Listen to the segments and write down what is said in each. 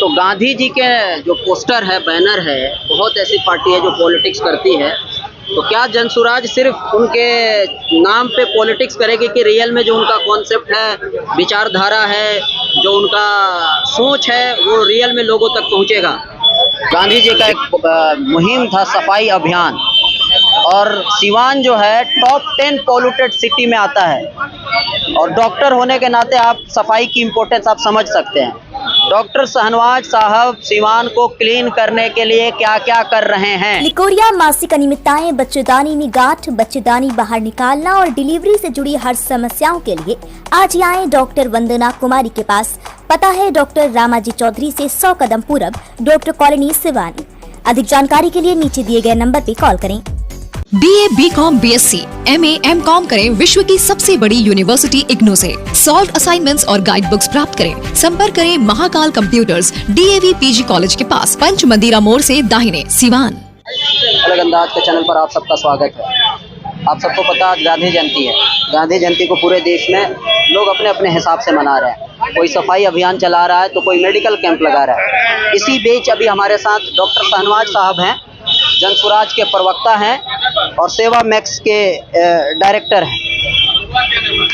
तो गांधी जी के जो पोस्टर है, बैनर है, बहुत ऐसी पार्टी है जो पॉलिटिक्स करती है। तो क्या जनसुराज सिर्फ उनके नाम पे पॉलिटिक्स करेगी कि रियल में जो उनका कॉन्सेप्ट है, विचारधारा है, जो उनका सोच है, वो रियल में लोगों तक पहुंचेगा? गांधी जी का एक मुहिम था सफाई अभियान, और सिवान जो है टॉप 10 पॉल्यूटेड सिटी में आता है। और डॉक्टर होने के नाते आप सफाई की इम्पोर्टेंस आप समझ सकते हैं। डॉक्टर शहनवाज साहब सिवान को क्लीन करने के लिए क्या क्या कर रहे हैं? लिकोरिया, मासिक अनियमितताएं, बच्चेदानी में गांठ, बच्चेदानी बाहर निकालना और डिलीवरी से जुड़ी हर समस्याओं के लिए आज ही आए डॉक्टर वंदना कुमारी के पास। पता है डॉक्टर रामाजी चौधरी से 100 कदम पूरब, डॉक्टर कॉलोनी सिवानी। अधिक जानकारी के लिए नीचे दिए गए नंबर पे कॉल करें। BA, BCom, BSc, MA, MCom करें विश्व की सबसे बड़ी यूनिवर्सिटी इग्नू से। सॉल्व असाइनमेंट्स और गाइड बुक्स प्राप्त करें। संपर्क करें Mahakal computers, DAV PG college के पास, पंच मंदिरा मोड़ से दाहिने, सिवान। अलग अंदाज के चैनल पर आप सबका स्वागत है। आप सबको पता आज गांधी जयंती है। गांधी जयंती को पूरे देश में लोग अपने अपने हिसाब से मना रहे हैं। कोई सफाई अभियान चला रहा है तो कोई मेडिकल कैंप लगा रहा है। इसी बीच अभी हमारे साथ डॉक्टर शहनवाज साहब हैं, जनसुराज के प्रवक्ता हैं और सेवा मैक्स के डायरेक्टर हैं।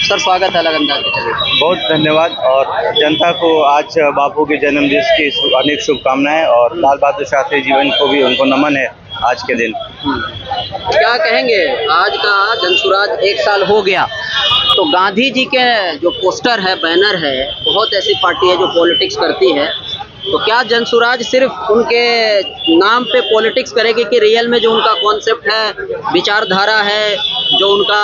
सर, स्वागत है अलग अंदाज के चैनल पर। बहुत धन्यवाद। और जनता को आज बापू के जन्मदिन की अनेक शुभकामनाएं, और लाल बहादुर शास्त्री जीवन को भी उनको नमन है आज के दिन। क्या कहेंगे, आज का जनसुराज 1 साल हो गया, तो गांधी जी के जो पोस्टर है, बैनर है, बहुत ऐसी पार्टी है जो पॉलिटिक्स करती है। तो क्या जनसुराज सिर्फ उनके नाम पे पॉलिटिक्स करेगी कि रियल में जो उनका कॉन्सेप्ट है, विचारधारा है, जो उनका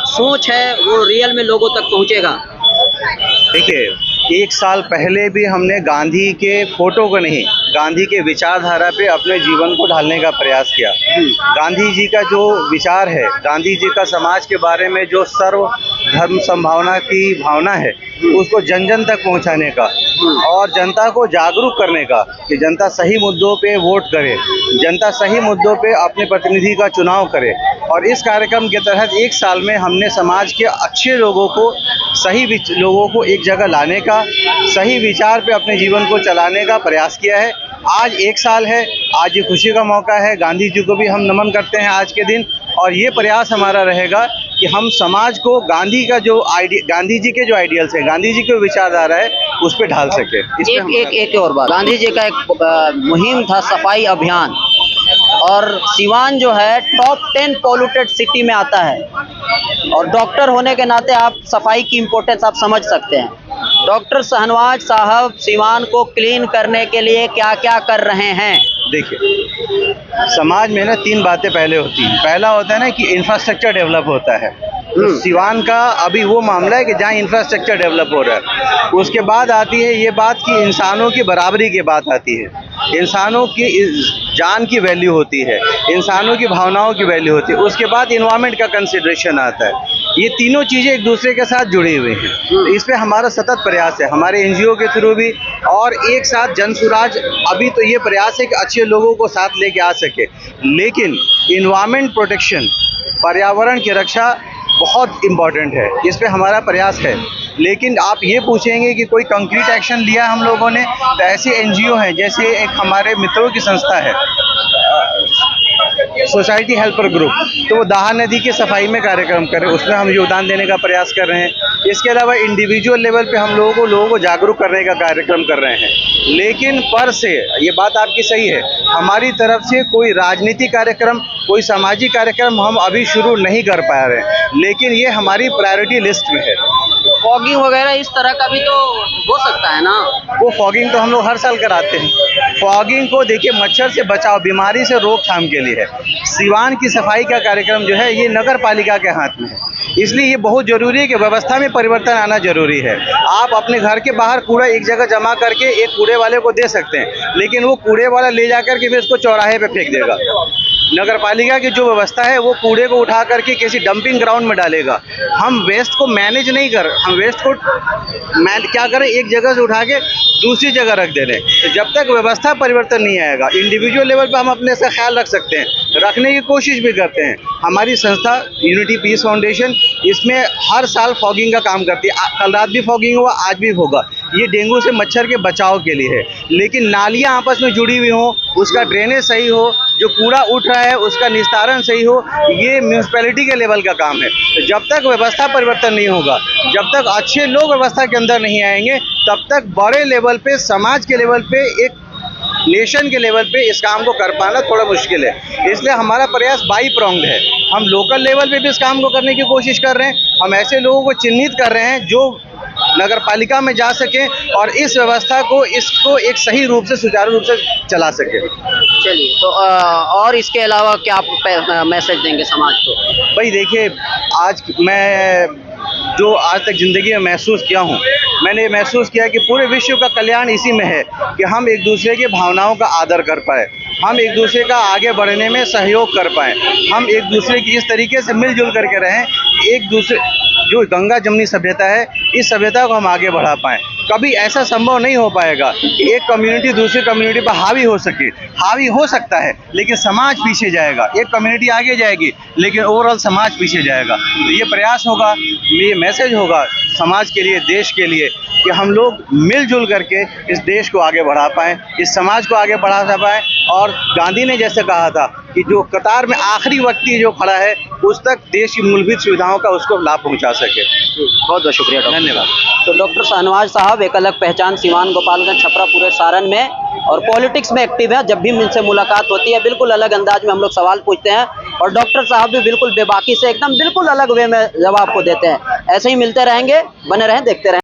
सोच है, वो रियल में लोगों तक पहुंचेगा? देखिए, 1 साल पहले भी हमने गांधी के फोटो को नहीं, गांधी के विचारधारा पे अपने जीवन को ढालने का प्रयास किया। गांधी जी का जो विचार है, गांधी जी का समाज के बारे में जो सर्व धर्म संभावना की भावना है, उसको जन जन तक पहुंचाने का और जनता को जागरूक करने का कि जनता सही मुद्दों पे वोट करे, जनता सही मुद्दों पे अपने प्रतिनिधि का चुनाव करे। और इस कार्यक्रम के तहत 1 साल में हमने समाज के अच्छे लोगों को, सही लोगों को एक जगह लाने का, सही विचार पे अपने जीवन को चलाने का प्रयास किया है। आज 1 साल है, आज ये खुशी का मौका है। गांधी जी को भी हम नमन करते हैं आज के दिन, और ये प्रयास हमारा रहेगा कि हम समाज को गांधी जी के जो आइडियल्स हैं, गांधी जी की विचारधारा है, उस पर ढाल सके। एक और बात, गांधी जी का एक मुहिम था सफाई अभियान, और सिवान जो है टॉप 10 पॉल्यूटेड सिटी में आता है। और डॉक्टर होने के नाते आप सफाई की इम्पोर्टेंस आप समझ सकते हैं। डॉक्टर शहनवाज साहब सिवान को क्लीन करने के लिए क्या क्या कर रहे हैं? देखिए, समाज में ना 3 बातें पहले होती हैं। पहला होता है ना कि इंफ्रास्ट्रक्चर डेवलप होता है। तो सिवान का अभी वो मामला है कि जहाँ इंफ्रास्ट्रक्चर डेवलप हो रहा है। उसके बाद आती है ये बात कि इंसानों की बराबरी की बात आती है, इंसानों की जान की वैल्यू होती है, इंसानों की भावनाओं की वैल्यू होती है। उसके बाद इन्वायरमेंट का कंसिडरेशन आता है। ये तीनों चीज़ें एक दूसरे के साथ जुड़ी हुई हैं। तो इस पे हमारा सतत प्रयास है, हमारे NGO के थ्रू भी, और एक साथ जनसुराज अभी तो ये प्रयास है कि अच्छे लोगों को साथ लेके आ सके। लेकिन इन्वायरमेंट प्रोटेक्शन, पर्यावरण की रक्षा बहुत इम्पॉर्टेंट है, इस पे हमारा प्रयास है। लेकिन आप ये पूछेंगे कि कोई कंक्रीट एक्शन लिया हम लोगों ने, तो ऐसे NGO हैं, जैसे एक हमारे मित्रों की संस्था है सोसाइटी हेल्पर ग्रुप, तो वो दाहा नदी की सफाई में कार्यक्रम कर रहे हैं, उसमें हम योगदान देने का प्रयास कर रहे हैं। इसके अलावा इंडिविजुअल लेवल पे हम लोगों को जागरूक करने का कार्यक्रम कर रहे हैं। लेकिन पर से ये बात आपकी सही है, हमारी तरफ से कोई राजनीतिक कार्यक्रम, कोई सामाजिक कार्यक्रम हम अभी शुरू नहीं कर पा रहे हैं, लेकिन ये हमारी प्रायोरिटी लिस्ट में है। फॉगिंग वगैरह इस तरह का भी तो हो सकता है ना? वो फॉगिंग तो हम लोग हर साल कराते हैं। फॉगिंग को देखिए, मच्छर से बचाव, बीमारी से रोकथाम के लिए है। सिवान की सफाई का कार्यक्रम जो है ये नगर पालिका के हाथ में है, इसलिए ये बहुत ज़रूरी है कि व्यवस्था में परिवर्तन आना जरूरी है। आप अपने घर के बाहर कूड़ा एक जगह जमा करके एक कूड़े वाले को दे सकते हैं, लेकिन वो कूड़े वाला ले जाकर के फिर उसको चौराहे पे फेंक देगा। नगर पालिका की जो व्यवस्था है वो कूड़े को उठा करके किसी डंपिंग ग्राउंड में डालेगा। हम वेस्ट को मैनेज नहीं कर, हम वेस्ट को क्या करें, एक जगह से उठा के दूसरी जगह रख दे रहे हैं। तो जब तक व्यवस्था परिवर्तन नहीं आएगा, इंडिविजुअल लेवल पर हम अपने इसका ख्याल रख सकते हैं, रखने की कोशिश भी करते हैं। हमारी संस्था यूनिटी पीस फाउंडेशन इसमें हर साल फॉगिंग का काम करती है। कल रात भी फॉगिंग हुआ, आज भी होगा। ये डेंगू से मच्छर के बचाव के लिए है। लेकिन नालियाँ आपस में जुड़ी हुई हों, उसका ड्रेनेज सही हो, जो कूड़ा उठ रहा है उसका निस्तारण सही हो, ये म्यूनसिपैलिटी के लेवल का काम है। तो जब तक व्यवस्था परिवर्तन नहीं होगा, जब तक अच्छे लोग व्यवस्था के अंदर नहीं आएंगे, तब तक बड़े लेवल पे, समाज के लेवल पे, एक नेशन के लेवल पे इस काम को कर पाना थोड़ा मुश्किल है। इसलिए हमारा प्रयास बाई प्रोंग्ड है। हम लोकल लेवल पे भी इस काम को करने की कोशिश कर रहे हैं। हम ऐसे लोगों को चिन्हित कर रहे हैं जो नगर पालिका में जा सकें और इस व्यवस्था को, इसको एक सही रूप से, सुचारू रूप से चला सके। चलिए, तो और इसके अलावा क्या आप मैसेज देंगे समाज को? भाई देखिए, आज मैं जो आज तक ज़िंदगी में महसूस किया हूँ, मैंने महसूस किया कि पूरे विश्व का कल्याण इसी में है कि हम एक दूसरे की भावनाओं का आदर कर पाए, हम एक दूसरे का आगे बढ़ने में सहयोग कर पाएँ, हम एक दूसरे की इस तरीके से मिलजुल करके रहें, एक दूसरे जो गंगा जमनी सभ्यता है, इस सभ्यता को हम आगे बढ़ा पाएँ। कभी ऐसा संभव नहीं हो पाएगा कि एक कम्युनिटी दूसरी कम्युनिटी पर हावी हो सके। हावी हो सकता है, लेकिन समाज पीछे जाएगा। एक कम्युनिटी आगे जाएगी, लेकिन ओवरऑल समाज पीछे जाएगा। तो ये प्रयास होगा, ये मैसेज होगा समाज के लिए, देश के लिए, कि हम लोग मिलजुल करके इस देश को आगे बढ़ा पाएँ, इस समाज को आगे बढ़ा पाएँ। और गांधी ने जैसे कहा था कि जो कतार में आखिरी व्यक्ति जो खड़ा है, उस तक देश की मूलभूत सुविधाओं का उसको लाभ पहुंचा सके। बहुत बहुत शुक्रिया डॉक्टर। धन्यवाद। तो डॉक्टर शाहनवाज साहब एक अलग पहचान, सीवान, गोपालगंज, छपरा, पूरे सारण में, और पॉलिटिक्स में एक्टिव है। जब भी इनसे मुलाकात होती है, बिल्कुल अलग अंदाज में हम लोग सवाल पूछते हैं, और डॉक्टर साहब भी बिल्कुल बेबाकी से, एकदम बिल्कुल अलग वे में जवाब को देते हैं। ऐसे ही मिलते रहेंगे, बने रहें, देखते रहें।